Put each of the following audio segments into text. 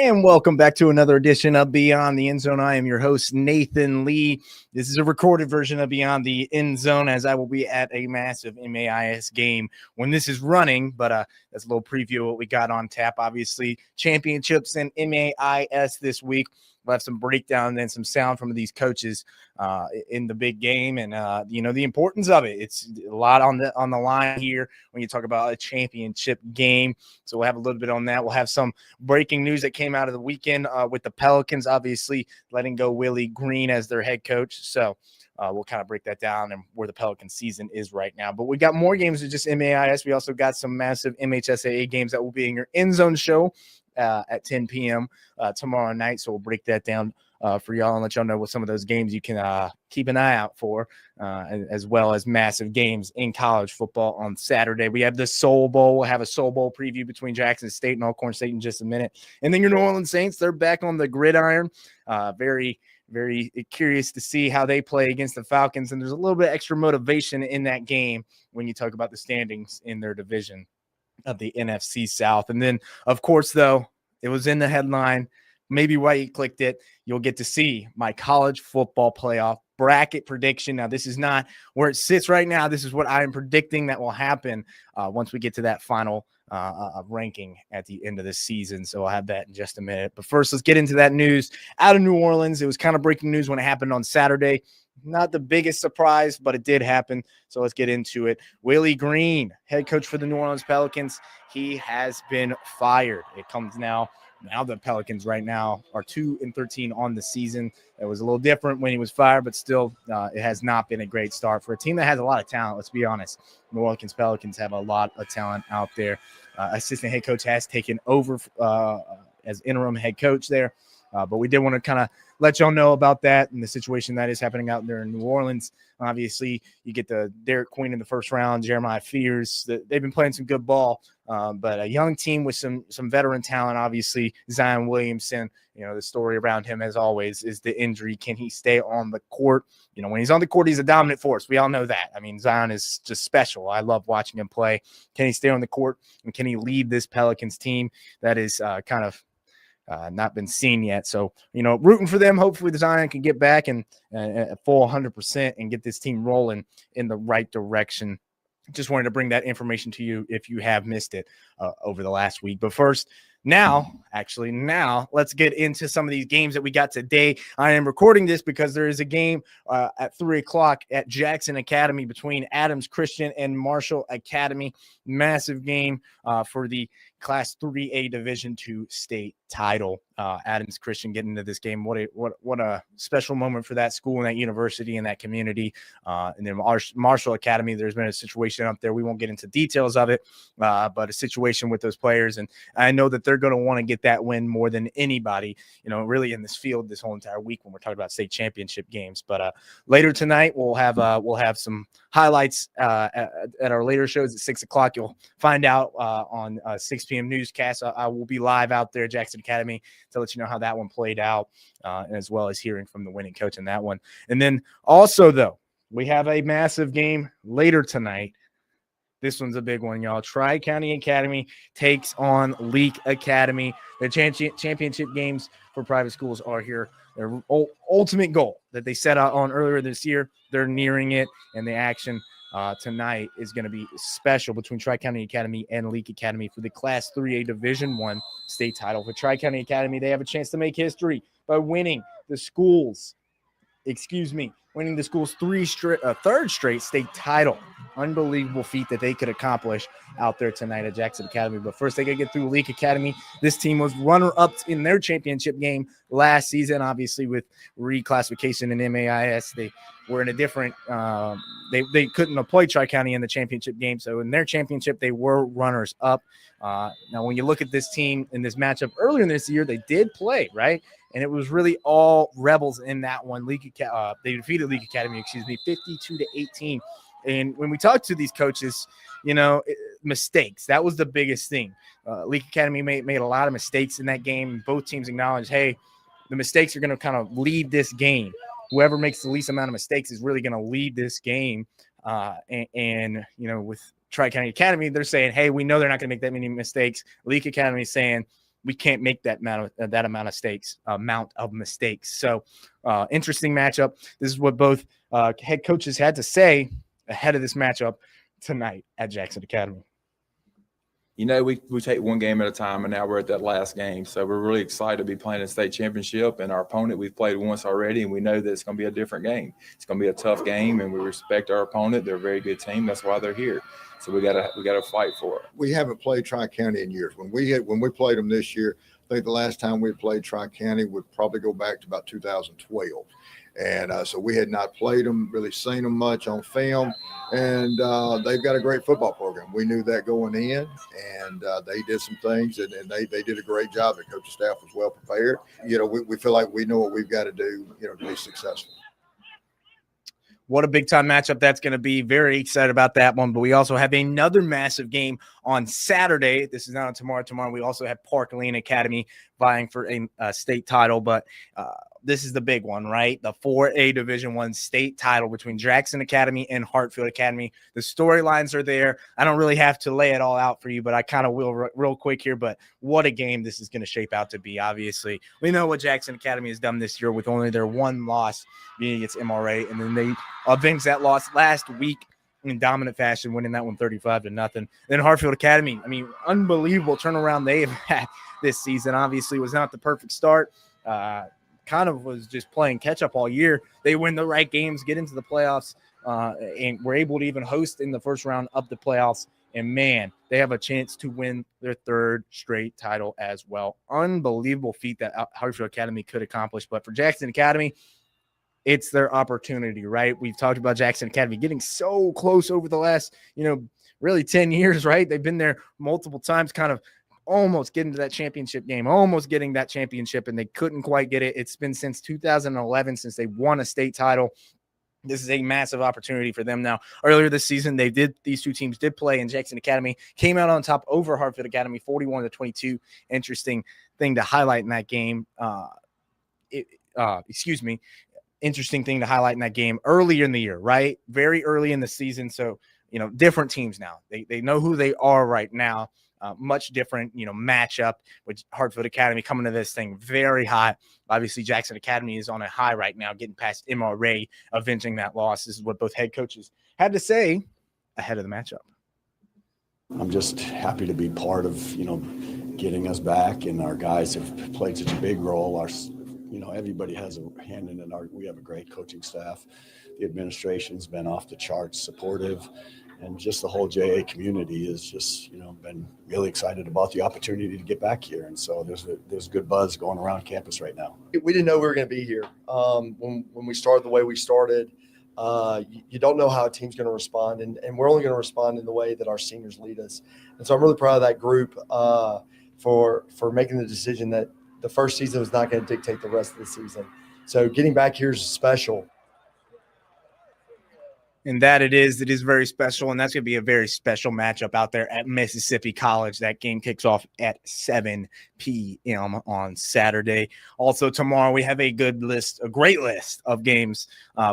And welcome back to another edition of Beyond the Endzone. I am your host, Nathan Lee. This is a recorded version of Beyond the Endzone, as I will be at a massive MAIS game when this is running. But that's a little preview of what we got on tap. Obviously, championships and MAIS this week. We'll have some breakdown and then some sound from these coaches in the big game, and the importance of it. It's a lot on the line here when you talk about a championship game. So we'll have a little bit on that. We'll have some breaking news that came out of the weekend with the Pelicans, obviously letting go Willie Green as their head coach. So we'll kind of break that down and where the Pelican season is right now. But we got more games than just MAIS. We also got some massive MHSAA games that will be in your Endzone show at 10 p.m. Tomorrow night. So we'll break that down for y'all and let y'all know what some of those games you can keep an eye out for, as well as massive games in college football on Saturday. We have the Soul Bowl. We'll have a Soul Bowl preview between Jackson State and Alcorn State in just a minute. And then your New Orleans Saints, they're back on the gridiron. Very curious to see how they play against the Falcons. And there's a little bit extra motivation in that game when you talk about the standings in their division of the NFC South. And then, of course, though, it was in the headline. Maybe why you clicked it, you'll get to see my college football playoff bracket prediction. Now, this is not where it sits right now. This is what I am predicting that will happen once we get to that final ranking at the end of the season. So I'll have that in just a minute. But first, let's get into that news out of New Orleans. It was kind of breaking news when it happened on Saturday. Not the biggest surprise, but it did happen. So let's get into it. Willie Green, head coach for the New Orleans Pelicans, he has been fired. It comes now the Pelicans right now are 2-13 on the season. It was a little different when he was fired, but still it has not been a great start for a team that has a lot of talent. Let's be honest. New Orleans Pelicans have a lot of talent out there. Assistant head coach has taken over as interim head coach there. But we did want to kind of let y'all know about that and the situation that is happening out there in New Orleans. Obviously, you get the Derek Queen in the first round, Jeremiah Fears. They've been playing some good ball, but a young team with some veteran talent. Obviously, Zion Williamson, the story around him, as always, is the injury. Can he stay on the court? When he's on the court, he's a dominant force. We all know that. I mean, Zion is just special. I love watching him play. Can he stay on the court? And can he lead this Pelicans team that is kind of not been seen yet? So, rooting for them. Hopefully the Zion can get back and full 100% and get this team rolling in the right direction. Just wanted to bring that information to you if you have missed it over the last week. But first, now, let's get into some of these games that we got today. I am recording this because there is a game at 3 o'clock at Jackson Academy between Adams Christian and Marshall Academy. Massive game for the Class 3A Division II state title. Adams Christian getting into this game. What a special moment for that school and that university and that community. And then Marshall Academy, there's been a situation up there. We won't get into details of it, but a situation with those players. And I know that they're going to want to get that win more than anybody, really in this field this whole entire week when we're talking about state championship games. But later tonight, we'll have some highlights at our later shows at 6 o'clock. You'll find out on 6 p.m. newscast. I will be live out there, Jackson Academy, to let you know how that one played out, as well as hearing from the winning coach in that one. And then also, though, we have a massive game later tonight. This one's a big one, y'all. Tri-County Academy takes on Leak Academy. The championship games for private schools are here. Their ultimate goal that they set out on earlier this year, they're nearing it, and the action tonight is going to be special between Tri-County Academy and Leak Academy for the Class 3A Division I state title. For Tri-County Academy, they have a chance to make history by winning the school's third straight state title. Unbelievable feat that they could accomplish out there tonight at Jackson Academy. But first, they got to get through Leak Academy. This team was runner-up in their championship game last season. Obviously, with reclassification in MAIS, they were in a different they couldn't have played Tri-County in the championship game. So in their championship, they were runners-up. Now, when you look at this team in this matchup earlier in this year, they did play, right? And it was really all Rebels in that one. They defeated Leak Academy, 52-18. And when we talked to these coaches, mistakes, that was the biggest thing. Leak Academy made a lot of mistakes in that game. Both teams acknowledged, hey, the mistakes are going to kind of lead this game. Whoever makes the least amount of mistakes is really going to lead this game. With Tri-County Academy, they're saying, hey, we know they're not going to make that many mistakes. Leak Academy is saying, we can't make that amount of mistakes. So interesting matchup. This is what both head coaches had to say ahead of this matchup tonight at Jackson Academy. You know, we take one game at a time, and now we're at that last game. So we're really excited to be playing a state championship, and our opponent we've played once already, and we know that it's going to be a different game. It's going to be a tough game, and we respect our opponent. They're a very good team. That's why they're here. So we gotta fight for it. We haven't played Tri-County in years. When we played them this year, I think the last time we played Tri-County would probably go back to about 2012. And so we had not played them, really seen them much on film. And they've got a great football program. We knew that going in, and they did some things, and they did a great job. The coaching staff was well prepared. You know, we feel like we know what we've got to do, you know, to be successful. What a big-time matchup that's going to be. Very excited about that one. But we also have another massive game on Saturday. This is not on tomorrow. Tomorrow we also have Park Lane Academy vying for a state title. But this is the big one, right? The 4A Division I state title between Jackson Academy and Hartfield Academy. The storylines are there. I don't really have to lay it all out for you, but I kind of will real quick here. But what a game this is going to shape out to be, obviously. We know what Jackson Academy has done this year with only their one loss being against MRA, and then they avenged that loss last week in dominant fashion, winning that one 35-0. Then Hartfield Academy, I mean, unbelievable turnaround they have had this season. Obviously, was not the perfect start. Kind of was just playing catch up all year. They win the right games, get into the playoffs, and were able to even host in the first round of the playoffs. And man, they have a chance to win their third straight title as well. Unbelievable feat that Hartfield Academy could accomplish. But for Jackson Academy, it's their opportunity, right? We've talked about Jackson Academy getting so close over the last, really 10 years, right? They've been there multiple times, kind of almost getting to that championship game, almost getting that championship, and they couldn't quite get it. It's been since 2011 since they won a state title. This is a massive opportunity for them now. Earlier this season, these two teams did play, and Jackson Academy came out on top over Hartfield Academy, 41-22. Interesting thing to highlight in that game. Interesting thing to highlight in that game earlier in the year, right? Very early in the season. So, different teams now. They know who they are right now. Much different, matchup with Hartfield Academy coming to this thing very hot. Obviously, Jackson Academy is on a high right now, getting past MRA, avenging that loss. This is what both head coaches had to say ahead of the matchup. I'm just happy to be part of, getting us back, and our guys have played such a big role. Everybody has a hand in it. We have a great coaching staff. The administration's been off the charts supportive, and just the whole JA community is just, been really excited about the opportunity to get back here. And so there's good buzz going around campus right now. We didn't know we were going to be here. When we started the way we started, you don't know how a team's going to respond, and we're only going to respond in the way that our seniors lead us. And so I'm really proud of that group for making the decision that the first season was not going to dictate the rest of the season. So getting back here is special. And that it is very special, and that's going to be a very special matchup out there at Mississippi College. That game kicks off at 7 p.m. on Saturday. Also tomorrow we have a great list of games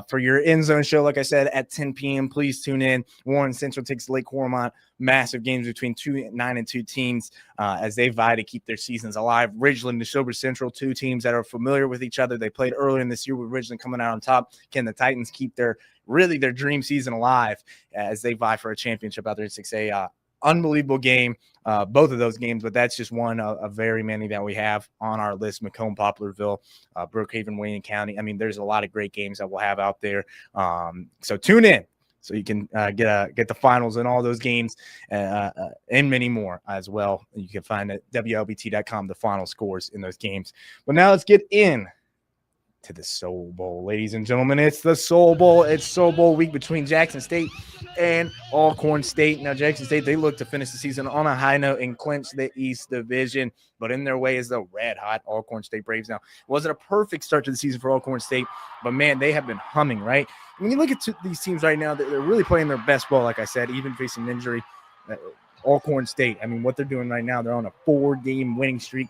for your Endzone show. Like I said, at 10 p.m. Please tune in. Warren Central takes Lake Cormont. Massive games between 9-2 teams as they vie to keep their seasons alive. Ridgeland and Neshoba Central, two teams that are familiar with each other. They played earlier in this year with Ridgeland coming out on top. Can the Titans keep their dream season alive as they vie for a championship out there in 6A? Unbelievable game, both of those games, but that's just one of very many that we have on our list. Macomb, Poplarville, Brookhaven, Wayne County. I mean, there's a lot of great games that we'll have out there. So tune in so you can get the finals and all those games and many more as well. You can find at WLBT.com the final scores in those games. But now let's get in to the Soul Bowl, ladies and gentlemen. It's the Soul Bowl. It's Soul Bowl week between Jackson State and Alcorn State. Now, Jackson State, they look to finish the season on a high note and clinch the East Division, but in their way is the red-hot Alcorn State Braves. Now, it wasn't a perfect start to the season for Alcorn State, but, man, they have been humming, right? When you look at these teams right now, they're really playing their best ball, like I said, even facing injury. Alcorn State, I mean, what they're doing right now, they're on a 4-game winning streak,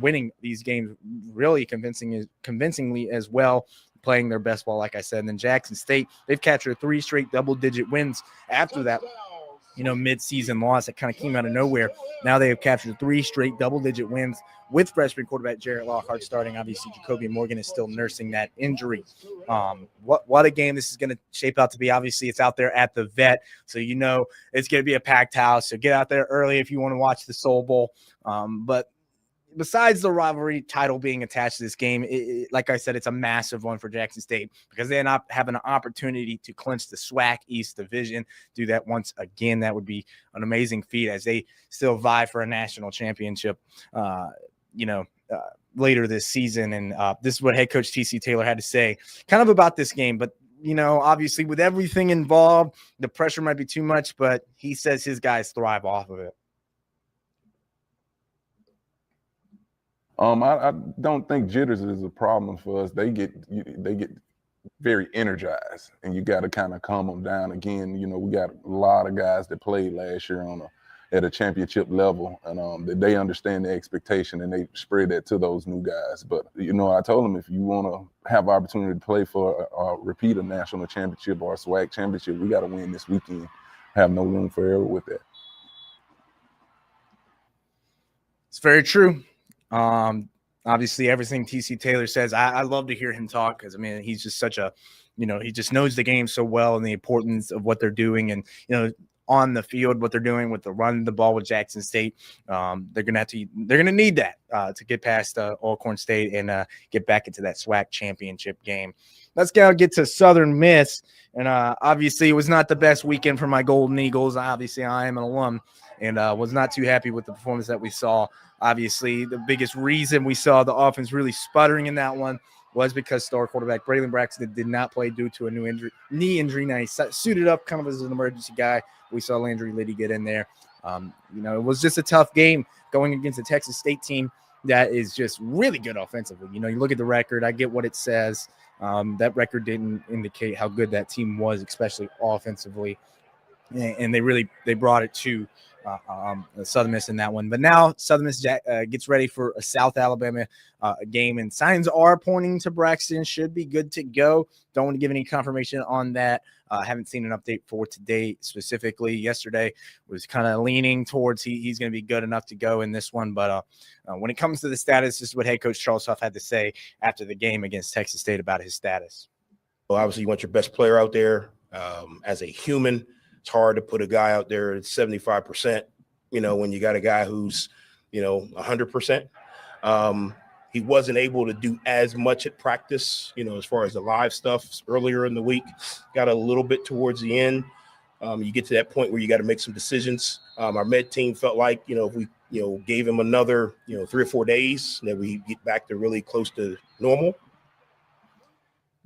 winning these games really convincingly as well, playing their best ball, like I said. And then Jackson State, they've captured 3 straight double-digit wins after that mid-season loss that kind of came out of nowhere. Now they have captured 3 straight double-digit wins with freshman quarterback Jarrett Lockhart starting. Obviously, Jacoby Morgan is still nursing that injury. What a game this is going to shape out to be. Obviously, it's out there at the Vet, so it's going to be a packed house. So get out there early if you want to watch the Soul Bowl. But besides the rivalry title being attached to this game, like I said, it's a massive one for Jackson State because they not have an opportunity to clinch the SWAC East Division. Do that once again. That would be an amazing feat as they still vie for a national championship, later this season. And this is what head coach TC Taylor had to say kind of about this game. But, obviously with everything involved, the pressure might be too much, but he says his guys thrive off of it. I don't think jitters is a problem for us. They get very energized, and you got to kind of calm them down. Again, we got a lot of guys that played last year at a championship level, and they understand the expectation, and they spread that to those new guys. But I told them if you want to have opportunity to play for repeat a national championship or a SWAC championship, we got to win this weekend. Have no room for error with that. It's very true. Obviously everything TC Taylor says, I love to hear him talk because he's just such a, he just knows the game so well and the importance of what they're doing. And, on the field, what they're doing with the run the ball with Jackson State, they're gonna need that to get past Alcorn State and get back into that SWAC championship game. Let's get to Southern Miss, and obviously it was not the best weekend for my Golden Eagles. Obviously, I am an alum, and was not too happy with the performance that we saw. Obviously, the biggest reason we saw the offense really sputtering in that one was because star quarterback Braylon Braxton did not play due to a knee injury. Now he suited up kind of as an emergency guy. We saw Landry Liddy get in there. It was just a tough game going against a Texas State team that is just really good offensively. You look at the record. I get what it says. That record didn't indicate how good that team was, especially offensively. And they brought it to Southern Miss in that one. But now Southern Miss gets ready for a South Alabama game, and signs are pointing to Braxton should be good to go. Don't want to give any confirmation on that. Haven't seen an update for today specifically. Yesterday was kind of leaning towards he's going to be good enough to go in this one. But when it comes to the status, this is what head coach Charles Huff had to say after the game against Texas State about his status. Well, obviously you want your best player out there. As a human, it's hard to put a guy out there at 75%, when you got a guy who's, 100%. He wasn't able to do as much at practice, as far as the live stuff earlier in the week. Got a little bit towards the end. You get to that point where you got to make some decisions. Our med team felt like, if we, gave him another, 3 or 4 days, that we get back to really close to normal.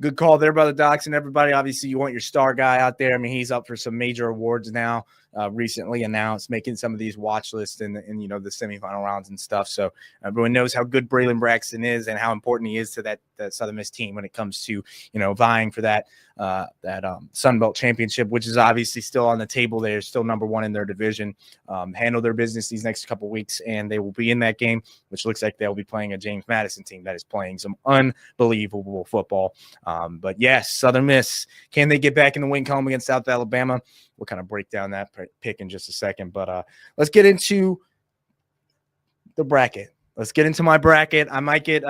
Good call there by the Docs and everybody. Obviously, you want your star guy out there. He's up for some major awards now, recently announced, making some of these watch lists in the semifinal rounds and stuff. So everyone knows how good Braylon Braxton is and how important he is to that Southern Miss team when it comes to, vying for that Sun Belt championship, which is obviously still on the table. They're still number one in their division. Handle their business these next couple weeks, and they will be in that game, which looks like they'll be playing a James Madison team that is playing some unbelievable football. But yes, Southern Miss, can they get back in the win column against South Alabama? We'll kind of break down that pick in just a second. But let's get into the bracket. Let's get into my bracket. I might get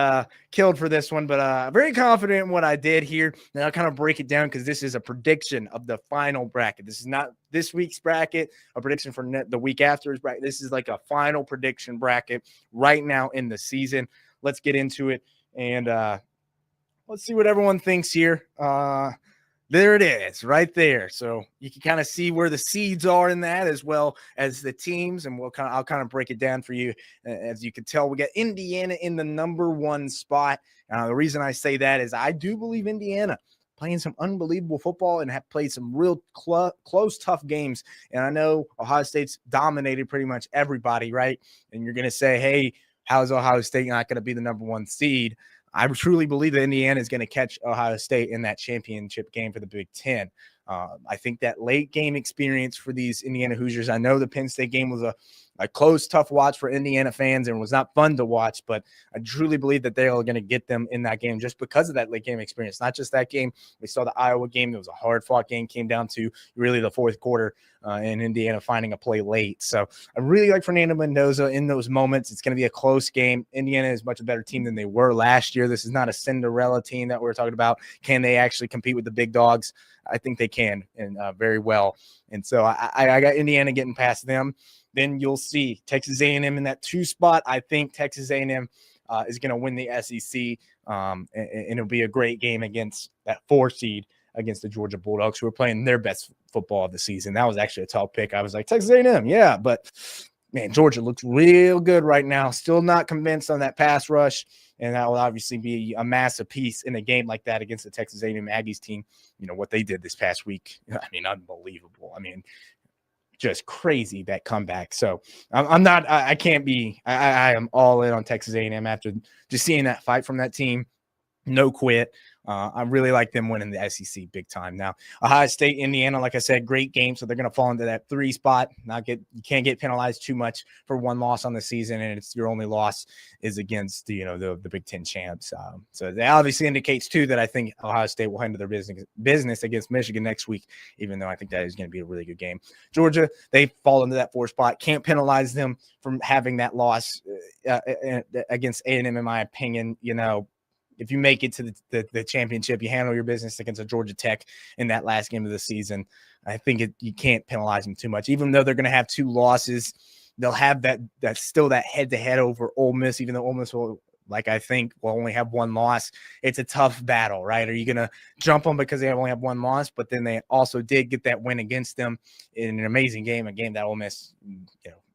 killed for this one, but I'm very confident in what I did here. And I'll kind of break it down because this is a prediction of the final bracket. This is not this week's bracket, a prediction for the week after's bracket. This is like a final prediction bracket right now in the season. Let's get into it, and let's see what everyone thinks here. There it is right there. So you can kind of see where the seeds are in that as well as the teams. And I'll kind of break it down for you. As you can tell, we got Indiana in the number 1 spot. The reason I say that is I do believe Indiana playing some unbelievable football and have played some real close, tough games. And I know Ohio State's dominated pretty much everybody, right? And you're going to say, hey, how is Ohio State not going to be the number 1 seed? I truly believe that Indiana is going to catch Ohio State in that championship game for the Big Ten. I think that late game experience for these Indiana Hoosiers, I know the Penn State game was a close, tough watch for Indiana fans and was not fun to watch, but I truly believe that they are going to get them in that game just because of that late game experience. Not just that game. We saw the Iowa game. It was a hard-fought game, came down to really the fourth quarter and Indiana finding a play late. So I really like Fernando Mendoza in those moments. It's going to be a close game. Indiana is much a better team than they were last year. This is not a Cinderella team that we're talking about. Can they actually compete with the big dogs? I think they can, and very well. And so I got Indiana getting past them. Then you'll see Texas A&M in that 2 spot. I think Texas A&M is going to win the SEC, and it'll be a great game against that 4 seed against the Georgia Bulldogs, who are playing their best football of the season. That was actually a tough pick. I was like, Texas A&M, yeah, but man, Georgia looks real good right now. Still not convinced on that pass rush, and that will obviously be a massive piece in a game like that against the Texas A&M Aggies team. You know what they did this past week. I mean, unbelievable. I mean, just crazy, that comeback. So I can't be, I am all in on Texas A&M after just seeing that fight from that team. No quit. I really like them winning the SEC big time. Now, Ohio State, Indiana, like I said, great game. So they're going to fall into that 3 spot. You can't get penalized too much for 1 loss on the season, and it's your only loss is against the Big Ten champs. So that obviously indicates too that I think Ohio State will handle their business against Michigan next week, even though I think that is going to be a really good game. Georgia, they fall into that 4 spot. Can't penalize them from having that loss against A&M, in my opinion. If you make it to the championship, you handle your business against a Georgia Tech in that last game of the season. I think you can't penalize them too much. Even though they're going to have 2 losses, they'll have that head-to-head over Ole Miss, even though Ole Miss will only have 1 loss. It's a tough battle, right? Are you going to jump them because they only have 1 loss? But then they also did get that win against them in an amazing game, a game that Ole Miss,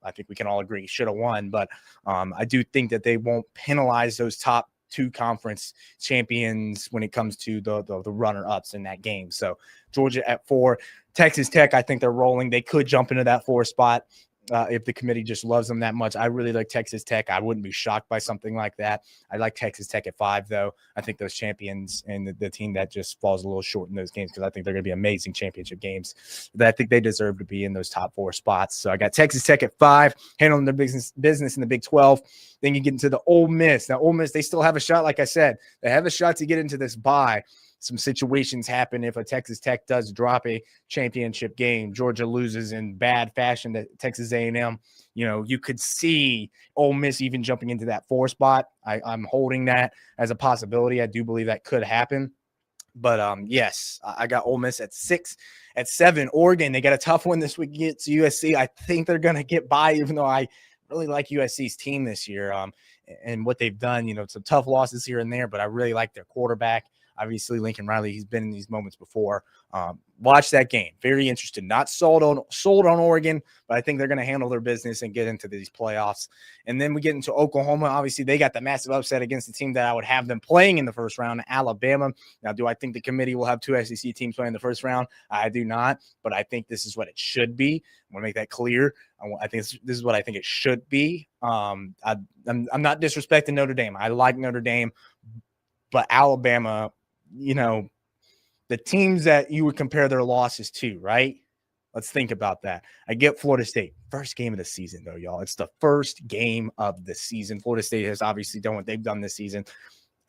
I think we can all agree should have won. But I do think that they won't penalize those top 2 conference champions when it comes to the runner-ups in that game. So Georgia at 4. Texas Tech, I think they're rolling. They could jump into that 4 spot if the committee just loves them that much. I really like Texas Tech. I wouldn't be shocked by something like that. I like Texas Tech at 5, though. I think those champions and the team that just falls a little short in those games, because I think they're going to be amazing championship games, that I think they deserve to be in those top 4 spots. So I got Texas Tech at 5, handling their business in the Big 12. Then you get into the Ole Miss. Now, Ole Miss, they still have a shot. Like I said, they have a shot to get into this bye. Some situations happen if a Texas Tech does drop a championship game. Georgia loses in bad fashion to Texas A&M. You could see Ole Miss even jumping into that 4 spot. I'm holding that as a possibility. I do believe that could happen. But yes, I got Ole Miss at 6. At 7, Oregon, they got a tough one this week against USC. I think they're going to get by, even though I really like USC's team this year and what they've done. Some tough losses here and there, but I really like their quarterback. Obviously, Lincoln Riley, he's been in these moments before. Watch that game. Very interested. Not sold on Oregon, but I think they're going to handle their business and get into these playoffs. And then we get into Oklahoma. Obviously, they got the massive upset against the team that I would have them playing in the first round, Alabama. Now, do I think the committee will have 2 SEC teams playing in the first round? I do not, but I think this is what it should be. I want to make that clear. I think this is what I think it should be. I'm not disrespecting Notre Dame. I like Notre Dame, but Alabama, the teams that you would compare their losses to, right? Let's think about that. I get Florida State. First game of the season, though, y'all. It's the first game of the season. Florida State has obviously done what they've done this season.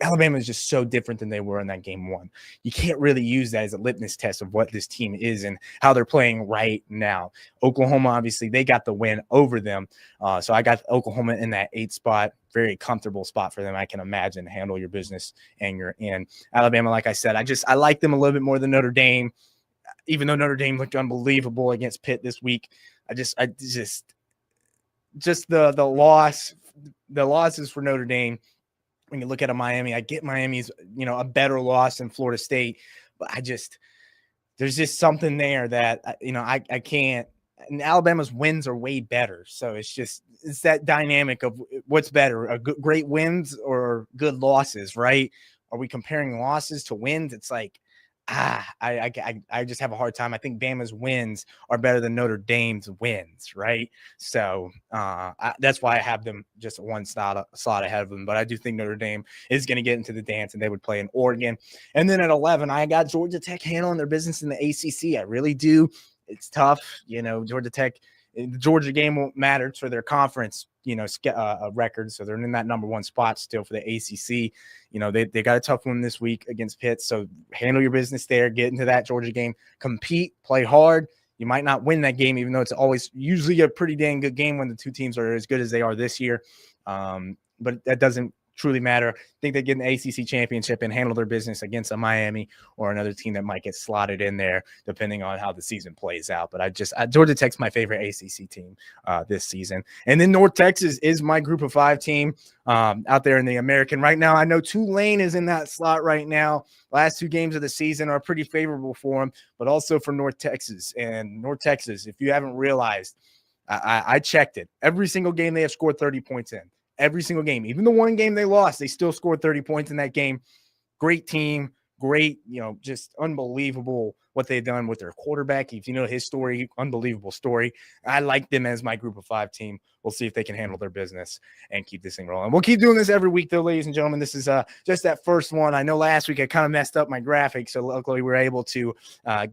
Alabama is just so different than they were in that game 1. You can't really use that as a litmus test of what this team is and how they're playing right now. Oklahoma, obviously, they got the win over them. So I got Oklahoma in that 8 spot. Very comfortable spot for them. I can imagine. Handle your business and you're in. Alabama, like I said, I like them a little bit more than Notre Dame, even though Notre Dame looked unbelievable against Pitt this week. The losses for Notre Dame. When you look at Miami, I get Miami's, a better loss than Florida State, but there's just something there that, I can't, and Alabama's wins are way better. So it's that dynamic of what's better, great wins or good losses, right? Are we comparing losses to wins? It's like, I just have a hard time. I think Bama's wins are better than Notre Dame's wins, right? So that's why I have them just one slot ahead of them. But I do think Notre Dame is going to get into the dance, and they would play in Oregon. And then at 11, I got Georgia Tech handling their business in the ACC. I really do. It's tough, Georgia Tech. The Georgia game won't matter for their conference, record. So they're in that number one spot still for the ACC. They got a tough one this week against Pitt. So handle your business there, get into that Georgia game, compete, play hard. You might not win that game, even though it's always usually a pretty dang good game when the two teams are as good as they are this year. But that doesn't truly matter. I think they get an ACC championship and handle their business against a Miami or another team that might get slotted in there, depending on how the season plays out. But Georgia Tech's my favorite ACC team this season. And then North Texas is my group of 5 team out there in the American right now. I know Tulane is in that slot right now. Last 2 games of the season are pretty favorable for them, but also for North Texas. And North Texas, if you haven't realized, I checked it. Every single game they have scored 30 points in. Every single game, even the one game they lost, they still scored 30 points in that game. Great team, great, just unbelievable what they've done with their quarterback. If you know his story, unbelievable story. I like them as my group of 5 team. We'll see if they can handle their business and keep this thing rolling. We'll keep doing this every week, though, ladies and gentlemen. This is just that first one. I know last week I kind of messed up my graphics, so luckily we were able to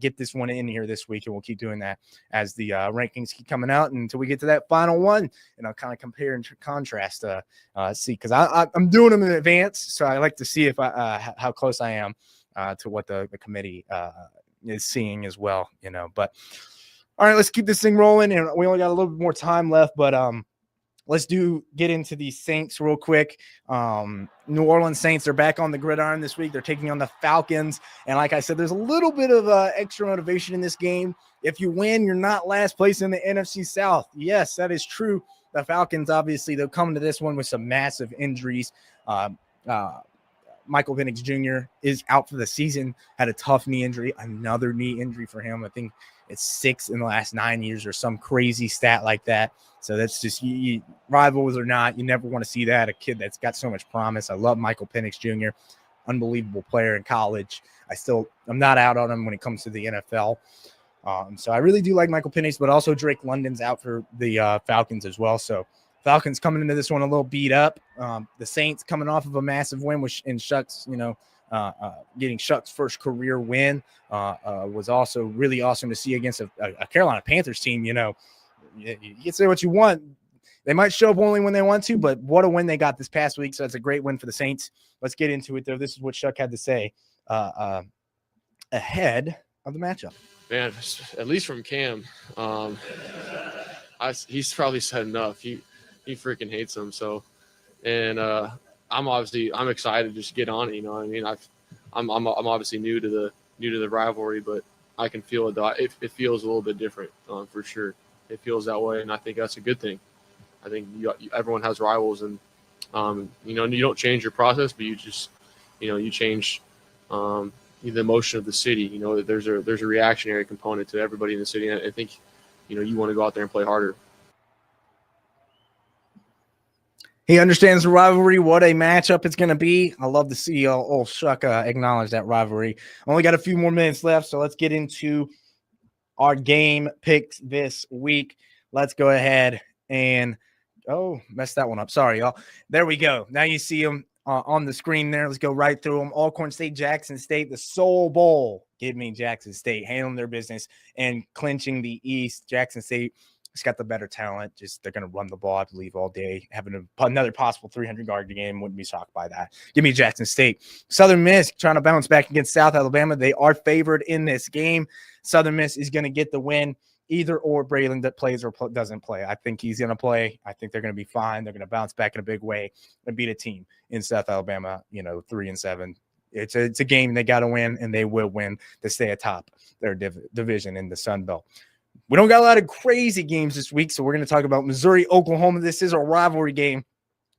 get this one in here this week, and we'll keep doing that as the rankings keep coming out until we get to that final one, and I'll kind of compare and contrast, see, because I'm doing them in advance, so I like to see if how close I am to what the committee is seeing as well, But all right, let's keep this thing rolling, and we only got a little bit more time left, but let's get into the Saints real quick. New Orleans Saints are back on the gridiron this week. They're taking on the Falcons, and like I said, there's a little bit of extra motivation in this game. If you win, you're not last place in the NFC South. Yes, that is true. The Falcons, obviously, they'll come to this one with some massive injuries. Michael Penix Jr. is out for the season, had a tough knee injury, another knee injury for him. I think it's 6 in the last 9 years or some crazy stat like that. So that's just rivals or not, you never want to see that. A kid that's got so much promise. I love Michael Penix Jr., unbelievable player in college. I'm not out on him when it comes to the NFL. So I really do like Michael Penix, but also Drake London's out for the Falcons as well. So Falcons coming into this one a little beat up. The Saints coming off of a massive win in Shuck's, getting Shuck's first career win was also really awesome to see against a Carolina Panthers team. You can say what you want. They might show up only when they want to, but what a win they got this past week. So it's a great win for the Saints. Let's get into it, though. This is what Shuck had to say ahead of the matchup. Man, at least from Cam, he's probably said enough. He freaking hates him. So, and I'm excited to just get on it. I mean, I'm obviously new to the rivalry, but I can feel it. It feels a little bit different for sure. It feels that way, and I think that's a good thing. I think everyone has rivals, and you don't change your process, but you just you change the emotion of the city. There's a reactionary component to everybody in the city, and I think you want to go out there and play harder. He understands the rivalry, what a matchup it's going to be. I love to see old Shuck acknowledge that rivalry. Only got a few more minutes left, so let's get into our game picks this week. Let's go ahead and messed that one up. Sorry, y'all. There we go. Now you see them on the screen there. Let's go right through them. Alcorn State, Jackson State, the Soul Bowl. Give me Jackson State handling their business and clinching the East. Jackson State has got the better talent. Just they're going to run the ball, I believe, all day. Having another possible 300-yard game, wouldn't be shocked by that. Give me Jackson State. Southern Miss trying to bounce back against South Alabama. They are favored in this game. Southern Miss is going to get the win. Either or Braylon that plays or doesn't play. I think he's going to play. I think they're going to be fine. They're going to bounce back in a big way and beat a team in South Alabama, 3-7. It's a game they got to win, and they will win to stay atop their division in the Sun Belt. We don't got a lot of crazy games this week, so we're going to talk about Missouri, Oklahoma. This is a rivalry game.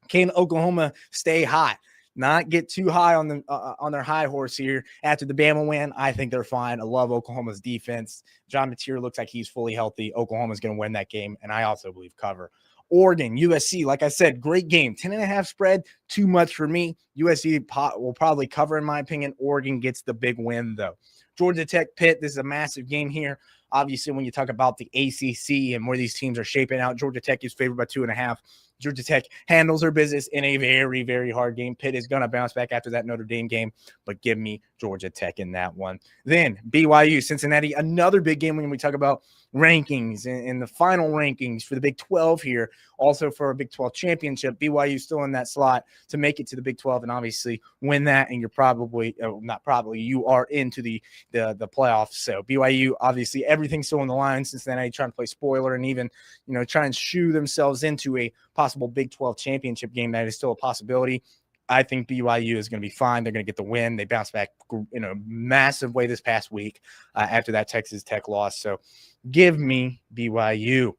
Can Oklahoma stay hot? Not get too high on their high horse here after the Bama win. I think they're fine. I love Oklahoma's defense. John Mateer looks like he's fully healthy. Oklahoma's going to win that game, and I also believe cover. Oregon, USC, like I said, great game. 10.5 spread, too much for me. USC will probably cover, in my opinion. Oregon gets the big win, though. Georgia Tech, Pitt. This is a massive game here. Obviously, when you talk about the ACC and where these teams are shaping out, Georgia Tech is favored by 2.5. Georgia Tech handles their business in a very, very hard game. Pitt is going to bounce back after that Notre Dame game, but give me Georgia Tech in that one. Then BYU, Cincinnati, another big game when we talk about rankings and the final rankings for the Big 12 here. Also for a Big 12 championship, BYU still in that slot to make it to the Big 12 and obviously win that. And you're probably, not probably, you are into the playoffs. So BYU, obviously, everything's still on the line. Cincinnati trying to play spoiler and even, try and shoo themselves into a possible Big 12 championship game. That is still a possibility. I think BYU is going to be fine. They're going to get the win. They bounced back in a massive way this past week after that Texas Tech loss. So give me BYU.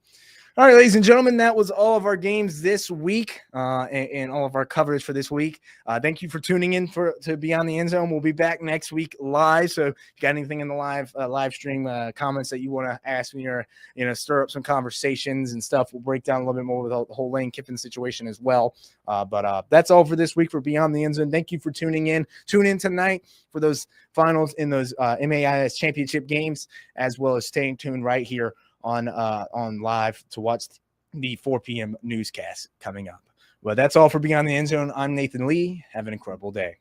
All right, ladies and gentlemen, that was all of our games this week and all of our coverage for this week. Thank you for tuning in to Beyond the End Zone. We'll be back next week live. So if you got anything in the live stream comments that you want to ask me or, stir up some conversations and stuff, we'll break down a little bit more with the whole Lane Kiffin situation as well. But that's all for this week for Beyond the End Zone. Thank you for tuning in. Tune in tonight for those finals in those MAIS championship games, as well as staying tuned right here on live to watch the 4 p.m. newscast coming up. Well, that's all for Beyond the End Zone. I'm Nathan Lee. Have an incredible day.